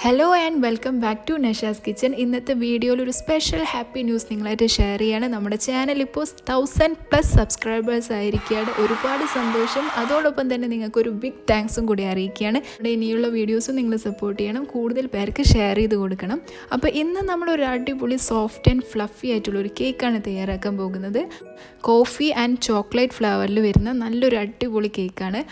Hello and welcome back to Nasha's kitchen. ഇന്നത്തെ വീഡിയോയിൽ ഒരു സ്പെഷ്യൽ ഹാപ്പി ന്യൂസ് നിങ്ങളായിട്ട് ഷെയർ ചെയ്യാണ്. നമ്മുടെ ചാനൽ ഇപ്പോൾ 1000+ സബ്സ്ക്രൈബേഴ്സ് ആയിരിക്കുകയാണ്. ഒരുപാട് സന്തോഷം. അതോടൊപ്പം തന്നെ നിങ്ങൾക്കൊരു ബിഗ് താങ്ക്സും കൂടി അറിയിക്കുകയാണ്. നമ്മുടെ ഇനിയുള്ള വീഡിയോസും നിങ്ങൾ സപ്പോർട്ട് ചെയ്യണം, കൂടുതൽ പേർക്ക് ഷെയർ ചെയ്ത് കൊടുക്കണം. അപ്പോൾ ഇന്ന് നമ്മളൊരു അടിപൊളി സോഫ്റ്റ് ആൻഡ് ഫ്ലഫി ആയിട്ടുള്ള ഒരു കേക്കാണ് തയ്യാറാക്കാൻ പോകുന്നത്. കോഫി ആൻഡ് ചോക്ലേറ്റ് ഫ്ലേവറിൽ വരുന്ന നല്ലൊരു അടിപൊളി കേക്കാണ്.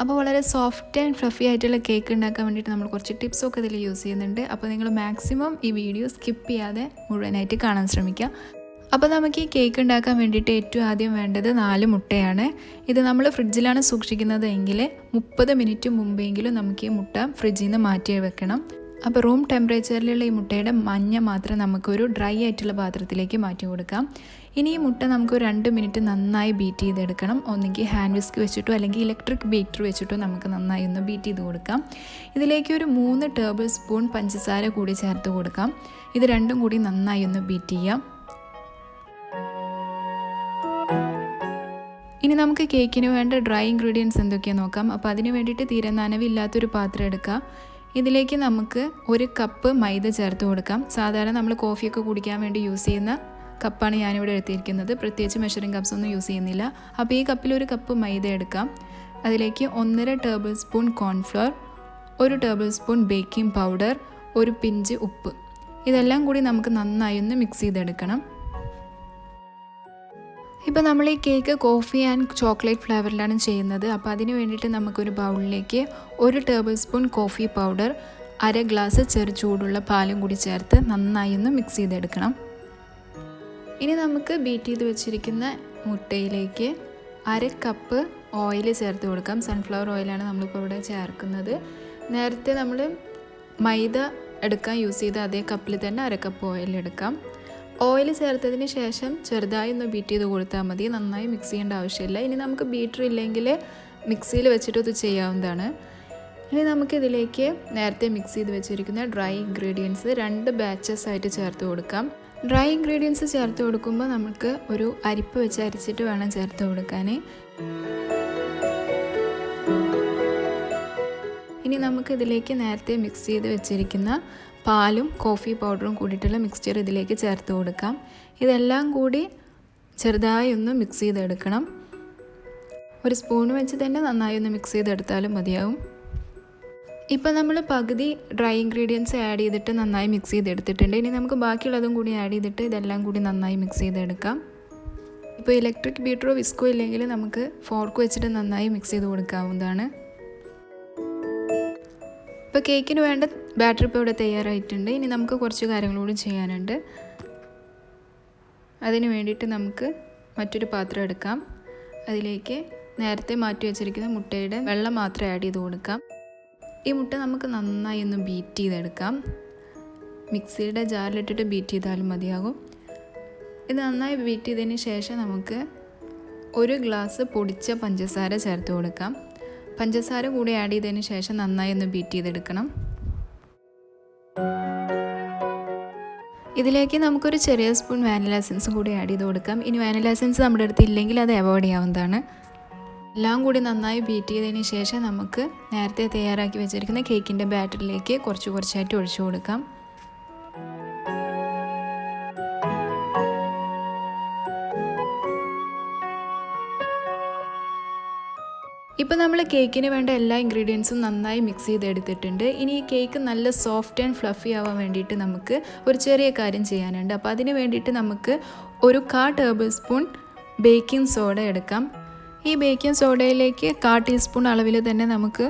അപ്പോൾ വളരെ സോഫ്റ്റ് ആൻഡ് ഫ്ലഫി ആയിട്ടുള്ള കേക്ക് ഉണ്ടാക്കാൻ വേണ്ടിയിട്ട് നമ്മൾ കുറച്ച് ടിപ്സൊക്കെ ഇതിൽ യൂസ് ചെയ്യുന്നുണ്ട്. അപ്പോൾ നിങ്ങൾ മാക്സിമം ഈ വീഡിയോ സ്കിപ്പ് ചെയ്യാതെ മുഴുവനായിട്ട് കാണാൻ ശ്രമിക്കുക. അപ്പോൾ നമുക്ക് ഈ കേക്ക് ഉണ്ടാക്കാൻ വേണ്ടിയിട്ട് ഏറ്റവും ആദ്യം വേണ്ടത് 4 മുട്ടയാണ്. ഇത് നമ്മൾ ഫ്രിഡ്ജിലാണ് സൂക്ഷിക്കുന്നത് എങ്കിൽ 30 മിനിറ്റ് മുമ്പെങ്കിലും നമുക്ക് ഈ മുട്ട ഫ്രിഡ്ജിൽ നിന്ന് മാറ്റി വെക്കണം. അപ്പോൾ റൂം ടെമ്പറേച്ചറിലുള്ള ഈ മുട്ടയുടെ മഞ്ഞ മാത്രം നമുക്കൊരു ഡ്രൈ ആയിട്ടുള്ള പാത്രത്തിലേക്ക് മാറ്റി കൊടുക്കാം. ഇനി ഈ മുട്ട നമുക്ക് 2 മിനിറ്റ് നന്നായി ബീറ്റ് ചെയ്തെടുക്കണം. ഒന്നുകിൽ ഹാൻഡ് വിസ്ക് വെച്ചിട്ടോ അല്ലെങ്കിൽ ഇലക്ട്രിക് ബീറ്റർ വെച്ചിട്ടോ നമുക്ക് നന്നായി ഒന്ന് ബീറ്റ് ചെയ്ത് കൊടുക്കാം. ഇതിലേക്ക് ഒരു 3 ടേബിൾ സ്പൂൺ പഞ്ചസാര കൂടി ചേർത്ത് കൊടുക്കാം. ഇത് രണ്ടും കൂടി നന്നായി ഒന്ന് ബീറ്റ് ചെയ്യാം. ഇനി നമുക്ക് കേക്കിന് വേണ്ട ഡ്രൈ ഇൻഗ്രീഡിയൻസ് എന്തൊക്കെയാണെന്ന് നോക്കാം. അപ്പോൾ അതിന് വേണ്ടിയിട്ട് തീരെ നനവില്ലാത്തൊരു പാത്രം എടുക്കാം. ഇതിലേക്ക് നമുക്ക് 1 കപ്പ് മൈദ ചേർത്ത് കൊടുക്കാം. സാധാരണ നമ്മൾ കോഫിയൊക്കെ കുടിക്കാൻ വേണ്ടി യൂസ് ചെയ്യുന്ന കപ്പാണ് ഞാനിവിടെ എടുത്തിരിക്കുന്നത്. പ്രത്യേകിച്ച് മെഷറിംഗ് കപ്സ് ഒന്നും യൂസ് ചെയ്യുന്നില്ല. അപ്പോൾ ഈ കപ്പിൽ 1 കപ്പ് മൈദ എടുക്കാം. അതിലേക്ക് 1.5 table spoon cornflour, 1 table spoon baking powder, 1 pinch ഉപ്പ്, ഇതെല്ലാം കൂടി നമുക്ക് നന്നായി ഒന്ന് മിക്സ് ചെയ്തെടുക്കണം. ഇപ്പോൾ നമ്മൾ ഈ കേക്ക് കോഫി ആൻഡ് ചോക്ലേറ്റ് ഫ്ലേവറിലാണ് ചെയ്യുന്നത്. അപ്പോൾ അതിന് വേണ്ടിയിട്ട് നമുക്കൊരു ബൗളിലേക്ക് 1 table spoon coffee powder, 1/2 glass ചെറു ചൂടുള്ള പാലും കൂടി ചേർത്ത് നന്നായി ഒന്ന് മിക്സ് ചെയ്തെടുക്കണം. ഇനി നമുക്ക് ബീറ്റ് ചെയ്ത് വെച്ചിരിക്കുന്ന മുട്ടയിലേക്ക് 1/2 കപ്പ് ഓയിൽ ചേർത്ത് കൊടുക്കാം. സൺഫ്ലവർ ഓയിലാണ് നമ്മളിപ്പോൾ ഇവിടെ ചേർക്കുന്നത്. നേരത്തെ നമ്മൾ മൈദ എടുക്കാൻ യൂസ് ചെയ്ത അതേ കപ്പിൽ തന്നെ 1/2 കപ്പ് ഓയിൽ എടുക്കാം. ഓയിൽ ചേർത്തതിന് ശേഷം ചെറുതായി ഒന്ന് ബീറ്റ് ചെയ്ത് കൊടുത്താൽ മതി. നന്നായി മിക്സ് ചെയ്യേണ്ട ആവശ്യമില്ല. ഇനി നമുക്ക് ബീറ്റർ ഇല്ലെങ്കിൽ മിക്സിയിൽ വെച്ചിട്ട് ഇത് ചെയ്യാവുന്നതാണ്. ഇനി നമുക്കിതിലേക്ക് നേരത്തെ മിക്സ് ചെയ്ത് വെച്ചിരിക്കുന്ന ഡ്രൈ ഇൻഗ്രീഡിയൻസ് 2 ബാച്ചസ് ആയിട്ട് ചേർത്ത് കൊടുക്കാം. ഡ്രൈ ഇൻഗ്രീഡിയൻസ് ചേർത്ത് കൊടുക്കുമ്പോൾ നമുക്ക് ഒരു അരിപ്പ് വെച്ച് അരിച്ചിട്ട് വേണം ചേർത്ത് കൊടുക്കാൻ. ഇനി നമുക്കിതിലേക്ക് നേരത്തെ മിക്സ് ചെയ്ത് വെച്ചിരിക്കുന്ന പാലും കോഫി പൗഡറും കൂടിയിട്ടുള്ള മിക്സ്ചർ ഇതിലേക്ക് ചേർത്ത് കൊടുക്കാം. ഇതെല്ലാം കൂടി ചെറുതായി ഒന്ന് മിക്സ് ചെയ്തെടുക്കണം. ഒരു സ്പൂൺ വെച്ച് തന്നെ നന്നായി ഒന്ന് മിക്സ് ചെയ്തെടുത്താലും മതിയാവും. ഇപ്പോൾ നമ്മൾ പകുതി ഡ്രൈ ഇൻഗ്രീഡിയൻസ് ആഡ് ചെയ്തിട്ട് നന്നായി മിക്സ് ചെയ്തെടുത്തിട്ടുണ്ട്. ഇനി നമുക്ക് ബാക്കിയുള്ളതും കൂടി ആഡ് ചെയ്തിട്ട് ഇതെല്ലാം കൂടി നന്നായി മിക്സ് ചെയ്തെടുക്കാം. ഇപ്പോൾ ഇലക്ട്രിക് ബീറ്ററോ വിസ്കോ ഇല്ലെങ്കിൽ നമുക്ക് ഫോർക്ക് വെച്ചിട്ട് നന്നായി മിക്സ് ചെയ്ത് കൊടുക്കാവുന്നതാണ്. ഇപ്പോൾ കേക്കിന് വേണ്ട ബാറ്റർ ഇപ്പോൾ ഇവിടെ തയ്യാറായിട്ടുണ്ട്. ഇനി നമുക്ക് കുറച്ച് കാര്യങ്ങളൂടി ചെയ്യാനുണ്ട്. അതിന് വേണ്ടിയിട്ട് നമുക്ക് മറ്റൊരു പാത്രം എടുക്കാം. അതിലേക്ക് നേരത്തെ മാറ്റി വെച്ചിരിക്കുന്ന മുട്ടയുടെ വെള്ളം മാത്രം ആഡ് ചെയ്ത് കൊടുക്കാം. ഈ മുട്ട നമുക്ക് നന്നായി ഒന്ന് ബീറ്റ് ചെയ്തെടുക്കാം. മിക്സിയുടെ ജാറിലിട്ടിട്ട് ബീറ്റ് ചെയ്താലും മതിയാകും. ഇത് നന്നായി ബീറ്റ് ചെയ്തതിന് ശേഷം നമുക്ക് 1 ഗ്ലാസ് പൊടിച്ച പഞ്ചസാര ചേർത്ത് കൊടുക്കാം. പഞ്ചസാര കൂടി ആഡ് ചെയ്തതിന് ശേഷം നന്നായി ഒന്ന് ബീറ്റ് ചെയ്തെടുക്കണം. ഇതിലേക്ക് നമുക്കൊരു ചെറിയ സ്പൂൺ വാനില എസൻസ് കൂടി ആഡ് ചെയ്ത് കൊടുക്കാം. ഇനി വാനില എസൻസ് നമ്മുടെ അടുത്ത് ഇല്ലെങ്കിൽ അത് അവോയ്ഡ് ചെയ്യാവുന്നതാണ്. എല്ലാം കൂടി നന്നായി ബീറ്റ് ചെയ്തതിന് ശേഷം നമുക്ക് നേരത്തെ തയ്യാറാക്കി വെച്ചിരിക്കുന്ന കേക്കിൻ്റെ ബാറ്ററിലേക്ക് കുറച്ചായിട്ട് ഒഴിച്ചു കൊടുക്കാം. ഇപ്പോൾ നമ്മൾ കേക്കിന് വേണ്ട എല്ലാ ഇൻഗ്രീഡിയൻസും നന്നായി മിക്സ് ചെയ്തെടുത്തിട്ടുണ്ട്. ഇനി ഈ കേക്ക് നല്ല സോഫ്റ്റ് ആൻഡ് ഫ്ലഫി ആവാൻ വേണ്ടിയിട്ട് നമുക്ക് ഒരു ചെറിയ കാര്യം ചെയ്യാനുണ്ട്. അപ്പോൾ അതിന് വേണ്ടിയിട്ട് നമുക്ക് 1/4 ടേബിൾ സ്പൂൺ ബേക്കിംഗ് സോഡ എടുക്കാം. ഈ ബേക്കിംഗ് സോഡയിലേക്ക് 1/4 ടീസ്പൂൺ അളവിൽ തന്നെ നമുക്ക്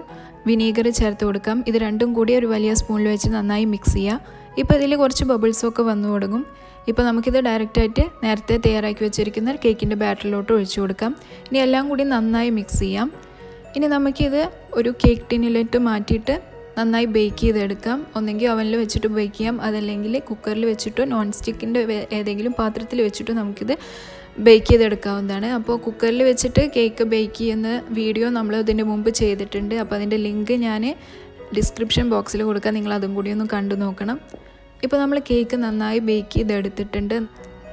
വിനീഗർ ചേർത്ത് കൊടുക്കാം. ഇത് രണ്ടും കൂടി ഒരു വലിയ സ്പൂണിൽ വെച്ച് നന്നായി മിക്സ് ചെയ്യാം. ഇപ്പോൾ ഇതിൽ കുറച്ച് ബബിൾസൊക്കെ വന്നു തുടങ്ങും. ഇപ്പോൾ നമുക്കിത് ഡയറക്റ്റായിട്ട് നേരത്തെ തയ്യാറാക്കി വെച്ചിരിക്കുന്ന കേക്കിൻ്റെ ബാറ്ററിലോട്ട് ഒഴിച്ചു കൊടുക്കാം. ഇനി എല്ലാം കൂടി നന്നായി മിക്സ് ചെയ്യാം. ഇനി നമുക്കിത് ഒരു കേക്ക് ടിന്നിലിട്ട് മാറ്റിയിട്ട് നന്നായി ബേക്ക് ചെയ്തെടുക്കാം. ഒന്നെങ്കിൽ ഓവനിൽ വെച്ചിട്ട് ബേക്ക് ചെയ്യാം, അതല്ലെങ്കിൽ കുക്കറിൽ വെച്ചിട്ടോ നോൺ സ്റ്റിക്കിൻ്റെ ഏതെങ്കിലും പാത്രത്തിൽ വെച്ചിട്ടോ നമുക്കിത് ബേക്ക് ചെയ്തെടുക്കാവുന്നതാണ്. അപ്പോൾ കുക്കറിൽ വെച്ചിട്ട് കേക്ക് ബേക്ക് ചെയ്യുന്ന വീഡിയോ നമ്മൾ ഇതിൻ്റെ മുമ്പ് ചെയ്തിട്ടുണ്ട്. അപ്പോൾ അതിൻ്റെ ലിങ്ക് ഞാൻ ഡിസ്ക്രിപ്ഷൻ ബോക്സിൽ കൊടുക്കാം. നിങ്ങൾ അതും കൂടി ഒന്ന് കണ്ടു നോക്കണം. ഇപ്പോൾ നമ്മൾ കേക്ക് നന്നായി ബേക്ക് ചെയ്തെടുത്തിട്ടുണ്ട്.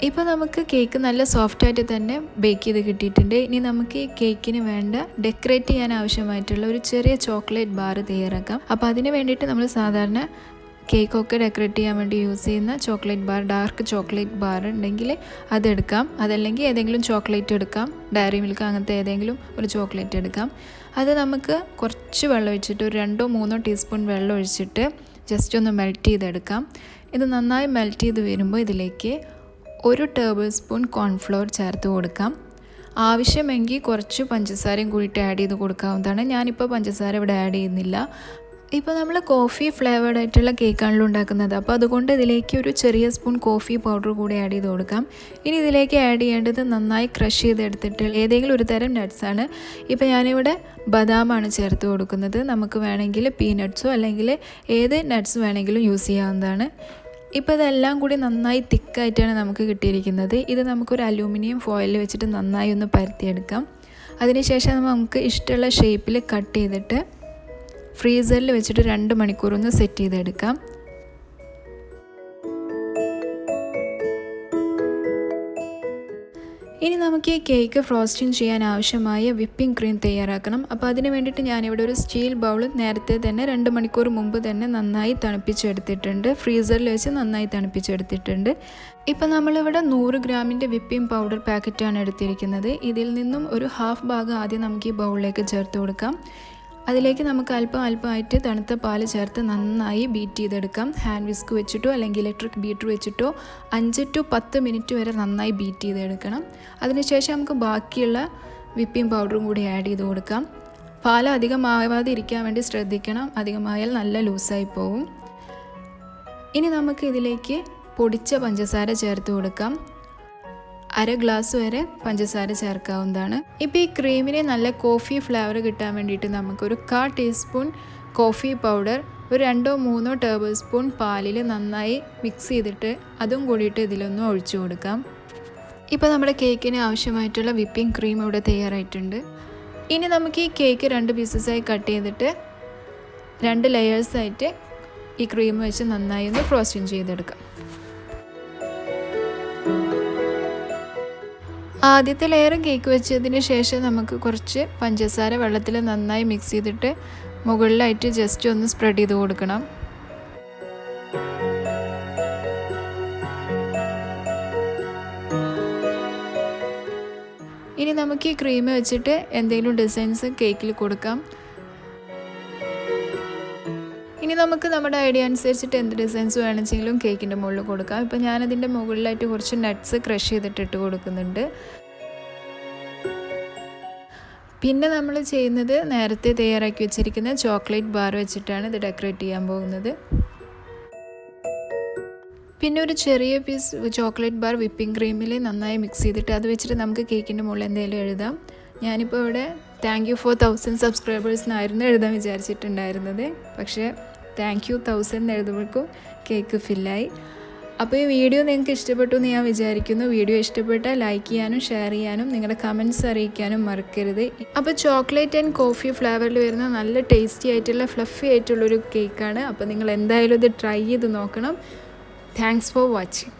ഇപ്പോൾ നമുക്ക് കേക്ക് നല്ല സോഫ്റ്റായിട്ട് തന്നെ ബേക്ക് ചെയ്ത് കിട്ടിയിട്ടുണ്ട്. ഇനി നമുക്ക് ഈ കേക്കിന് വേണ്ട ഡെക്കറേറ്റ് ചെയ്യാൻ ആവശ്യമായിട്ടുള്ള ഒരു ചെറിയ ചോക്ലേറ്റ് ബാർ തയ്യാറാക്കാം. അപ്പോൾ അതിന് വേണ്ടിയിട്ട് നമ്മൾ സാധാരണ കേക്കൊക്കെ ഡെക്കറേറ്റ് ചെയ്യാൻ വേണ്ടി യൂസ് ചെയ്യുന്ന chocolate bar, dark chocolate bar ഉണ്ടെങ്കിൽ അതെടുക്കാം. അതല്ലെങ്കിൽ ഏതെങ്കിലും ചോക്ലേറ്റ് എടുക്കാം, ഡയറി മിൽക്ക് അങ്ങനത്തെ ഏതെങ്കിലും ഒരു ചോക്ലേറ്റ് എടുക്കാം. അത് നമുക്ക് കുറച്ച് വെള്ളം ഒഴിച്ചിട്ട് ഒരു 2-3 ടീസ്പൂൺ വെള്ളം ഒഴിച്ചിട്ട് ജസ്റ്റ് ഒന്ന് മെൽറ്റ് ചെയ്തെടുക്കാം. ഇത് നന്നായി മെൽറ്റ് ചെയ്ത് വരുമ്പോൾ ഇതിലേക്ക് 1 ടേബിൾ സ്പൂൺ കോൺഫ്ലവർ ചേർത്ത് കൊടുക്കാം. ആവശ്യമെങ്കിൽ കുറച്ച് പഞ്ചസാരയും കൂടിയിട്ട് ആഡ് ചെയ്ത് കൊടുക്കാവുന്നതാണ്. ഞാനിപ്പോൾ പഞ്ചസാര ഇവിടെ ആഡ് ചെയ്യുന്നില്ല. ഇപ്പോൾ നമ്മൾ കോഫി ഫ്ലേവേർഡ് ആയിട്ടുള്ള കേക്കാണല്ലോ ഉണ്ടാക്കുന്നത്, അപ്പോൾ അതുകൊണ്ട് ഇതിലേക്ക് ഒരു ചെറിയ സ്പൂൺ കോഫി പൗഡർ കൂടി ആഡ് ചെയ്ത് കൊടുക്കാം. ഇനി ഇതിലേക്ക് ആഡ് ചെയ്യേണ്ടത് നന്നായി ക്രഷ് ചെയ്തെടുത്തിട്ട് ഏതെങ്കിലും ഒരു തരം നട്ട്സാണ്. ഇപ്പോൾ ഞാനിവിടെ ബദാമാണ് ചേർത്ത് കൊടുക്കുന്നത്. നമുക്ക് വേണമെങ്കിൽ പീനട്ട്സോ അല്ലെങ്കിൽ ഏത് നട്ട്സ് വേണമെങ്കിലും യൂസ് ചെയ്യാവുന്നതാണ്. ഇപ്പോൾ ഇതെല്ലാം കൂടി നന്നായി തിക്കായിട്ടാണ് നമുക്ക് കിട്ടിയിരിക്കുന്നത്. ഇത് നമുക്കൊരു അലൂമിനിയം ഫോയിലിൽ വെച്ചിട്ട് നന്നായി ഒന്ന് പരത്തിയെടുക്കാം. അതിനുശേഷം നമുക്ക് ഇഷ്ടമുള്ള ഷേപ്പിൽ കട്ട് ചെയ്തിട്ട് ഫ്രീസറിൽ വെച്ചിട്ട് 2 മണിക്കൂർ ഒന്ന് സെറ്റ് ചെയ്തെടുക്കാം. ഇനി നമുക്ക് ഈ കേക്ക് ഫ്രോസ്റ്റിംഗ് ചെയ്യാൻ ആവശ്യമായ വിപ്പിംഗ് ക്രീം തയ്യാറാക്കണം. അപ്പോൾ അതിന് വേണ്ടിയിട്ട് ഞാനിവിടെ ഒരു സ്റ്റീൽ ബൗൾ നേരത്തെ തന്നെ 2 മണിക്കൂർ മുമ്പ് തന്നെ നന്നായി തണുപ്പിച്ചെടുത്തിട്ടുണ്ട്. ഫ്രീസറിൽ വെച്ച് നന്നായി തണുപ്പിച്ചെടുത്തിട്ടുണ്ട്. ഇപ്പോൾ നമ്മളിവിടെ 100 ഗ്രാമിൻ്റെ വിപ്പിംഗ് പൗഡർ പാക്കറ്റാണ് എടുത്തിരിക്കുന്നത്. ഇതിൽ നിന്നും ഒരു ഹാഫ് ഭാഗം ആദ്യം നമുക്ക് ഈ ബൗളിലേക്ക് ചേർത്ത് കൊടുക്കാം. അതിലേക്ക് നമുക്ക് അല്പമായിട്ട് തണുത്ത പാല് ചേർത്ത് നന്നായി ബീറ്റ് ചെയ്തെടുക്കാം. ഹാൻഡ് വിസ്ക് വെച്ചിട്ടോ അല്ലെങ്കിൽ ഇലക്ട്രിക് ബീറ്റർ വെച്ചിട്ടോ 5 to 10 മിനിറ്റ് വരെ നന്നായി ബീറ്റ് ചെയ്തെടുക്കണം. അതിനുശേഷം നമുക്ക് ബാക്കിയുള്ള വിപ്പിംഗ് പൗഡറും കൂടി ആഡ് ചെയ്ത് കൊടുക്കാം. പാൽ അധികമാവാതെ ഇരിക്കാൻ വേണ്ടി ശ്രദ്ധിക്കണം, അധികമായാൽ നല്ല ലൂസായി പോകും. ഇനി നമുക്ക് ഇതിലേക്ക് പൊടിച്ച പഞ്ചസാര ചേർത്ത് കൊടുക്കാം. 1/2 ഗ്ലാസ് വരെ പഞ്ചസാര ചേർക്കാവുന്നതാണ്. ഇപ്പോൾ ഈ ക്രീമിന് നല്ല കോഫി ഫ്ലേവർ കിട്ടാൻ വേണ്ടിയിട്ട് നമുക്കൊരു 1/4 ടീസ്പൂൺ കോഫി പൗഡർ, ഒരു 2-3 ടേബിൾ സ്പൂൺ പാലിൽ നന്നായി മിക്സ് ചെയ്തിട്ട് അതും കൂടിയിട്ട് ഇതിലൊന്ന് ഒഴിച്ചു കൊടുക്കാം. ഇപ്പോൾ നമ്മുടെ കേക്കിന് ആവശ്യമായിട്ടുള്ള വിപ്പിംഗ് ക്രീം ഇവിടെ തയ്യാറായിട്ടുണ്ട്. ഇനി നമുക്ക് ഈ കേക്ക് 2 പീസസായി കട്ട് ചെയ്തിട്ട് 2 ലെയേഴ്സായിട്ട് ഈ ക്രീം വെച്ച് നന്നായി ഒന്ന് ഫ്രോസ്റ്റിംഗ് ചെയ്തെടുക്കാം. ആദ്യത്തെ ലെയർ കേക്ക് വെച്ചതിന് ശേഷം നമുക്ക് കുറച്ച് പഞ്ചസാര വെള്ളത്തിൽ നന്നായി മിക്സ് ചെയ്തിട്ട് മുകളിലായിട്ട് ജസ്റ്റ് ഒന്ന് സ്പ്രെഡ് ചെയ്ത് കൊടുക്കണം. ഇനി നമുക്ക് ഈ ക്രീം വെച്ചിട്ട് എന്തെങ്കിലും ഡിസൈൻസ് കേക്കിൽ കൊടുക്കാം. ഇനി നമുക്ക് നമ്മുടെ ഐഡിയ അനുസരിച്ചിട്ട് എന്ത് ഡിസൈൻസ് വേണമെങ്കിലും കേക്കിൻ്റെ മുകളിൽ കൊടുക്കാം. ഇപ്പോൾ ഞാനതിൻ്റെ മുകളിലായിട്ട് കുറച്ച് നട്ട്സ് ക്രഷ് ചെയ്തിട്ട് കൊടുക്കുന്നുണ്ട്. പിന്നെ നമ്മൾ ചെയ്യുന്നത് നേരത്തെ തയ്യാറാക്കി വെച്ചിരിക്കുന്ന ചോക്ലേറ്റ് ബാർ വെച്ചിട്ടാണ് ഇത് ഡെക്കറേറ്റ് ചെയ്യാൻ പോകുന്നത്. പിന്നെ ഒരു ചെറിയ പീസ് ചോക്ലേറ്റ് ബാർ വിപ്പിംഗ് ക്രീമിൽ നന്നായി മിക്സ് ചെയ്തിട്ട് അത് വെച്ചിട്ട് നമുക്ക് കേക്കിൻ്റെ മുകളിൽ എന്തെങ്കിലും എഴുതാം. ഞാനിപ്പോൾ ഇവിടെ താങ്ക് യു ഫോർ 1000 സബ്സ്ക്രൈബേഴ്സ് എന്നായിരുന്നു എഴുതാൻ വിചാരിച്ചിട്ടുണ്ടായിരുന്നത്. പക്ഷേ താങ്ക് യു 1000 എഴുതുമ്പോഴേക്കും കേക്ക് ഫില്ലായി. അപ്പോൾ ഈ വീഡിയോ നിങ്ങൾക്ക് ഇഷ്ടപ്പെട്ടു എന്ന് ഞാൻ വിചാരിക്കുന്നു. വീഡിയോ ഇഷ്ടപ്പെട്ടാൽ ലൈക്ക് ചെയ്യാനും ഷെയർ ചെയ്യാനും നിങ്ങളുടെ കമൻറ്റ്സ് അറിയിക്കാനും മറക്കരുത്. അപ്പോൾ ചോക്ലേറ്റ് ആൻഡ് കോഫി ഫ്ലേവറിൽ വരുന്ന നല്ല ടേസ്റ്റി ആയിട്ടുള്ള ഫ്ലഫി ആയിട്ടുള്ളൊരു കേക്കാണ്. അപ്പോൾ നിങ്ങൾ എന്തായാലും ഇത് ട്രൈ ചെയ്ത് നോക്കണം. Thanks for watching.